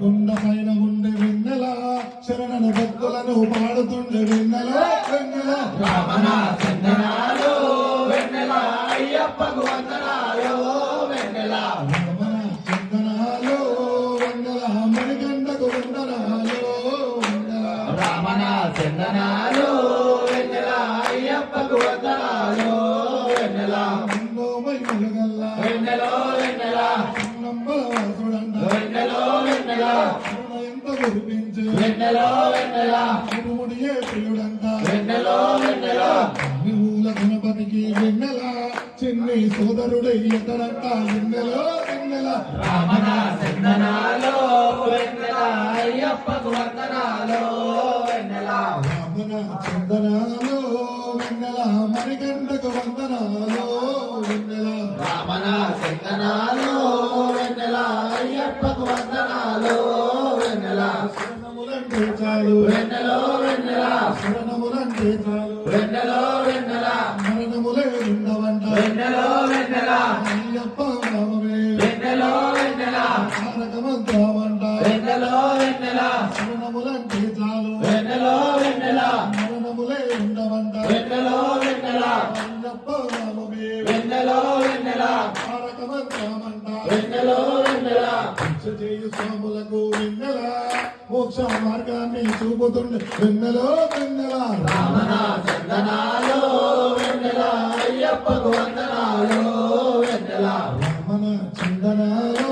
కొండ పైన ఉండే వెన్నెల శరణను భక్తులను పాడుతుండే వెన్నెల వెన్నెల రమణ చందనాలు వెన్నెల అయ్యప్పకు వందనాలు వెన్నెల రమణ చందనాలు వెన్నెల మణికంఠకు వందనాలు వెన్నెల రమణ చందనాలు వెన్నెల అయ్యప్పకు వందనాలు వెన్నెల ఎన్నో మహిమలు గల్ల వెన్నెలో వెన్నెల నమ్మల వాసుడంట వెన్నెలో వెన్నెల కరుణ ఎంత కురిపించే వెన్నెలో వెన్నెల ఇరుముడియే ప్రియుడంట వెన్నెలో వెన్నెల విహూల గణపతికి వెన్నెల చిన్ని సోదరుడే ఎతడంట వెన్నెల వెన్నెల రమణ చందనాలు వెన్నెల అయ్యప్పకు వందనాలు వెన్నెల రమణ చందనాలు వెన్నెల మణికంఠకు వందనాలు వెన్నెల రమణ చందనాలు వెన్నెల అయ్యప్పకు వందనాలు వెన్నెల శరణములంటే చాలు వెన్నెలో వెన్నెల శరణములంటే చాలు వెన్నెలో వెన్నెల మరణములే ఉండవంట వెన్నెలో వెన్నెల అయ్యప్ప నామమే వెన్నెలో వెన్నెల తారక మంత్రమంట వెన్నెలో వెన్నెల శరణములంటే చాలు వెన్నెలో వెన్నెల మరణములే ఉండవంట వెన్నెలో వెన్నెల అయ్యప్ప నామమే వెన్నెలో వెన్నెల తారక మంత్రమంట వెన్నెలో వెన్నెల దీక్ష చేయు స్వాములకు వెన్నెల మోక్ష మార్గాన్ని చూపుతుండే వెన్నెలో వెన్నెల రమణ చందనాలు వెన్నెల అయ్యప్పకు వందనాలు వెన్నెల రమణ చందనాలు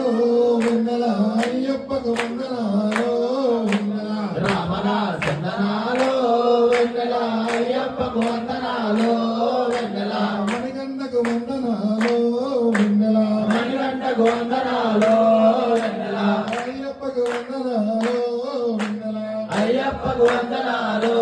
వెన్నెల అయ్యప్పకు వందనాలు వెన్నెల రమణ చందనాలు వెన్నెల అయ్యప్పకు వందనాలు వెన్నెల మణికంఠకు వందనాలు వెన్నెల మణికంఠకు వందనాలు వెన్నెల అయ్యప్పకు వందనాలు వెన్నెల అయ్యప్పకు వందనాలు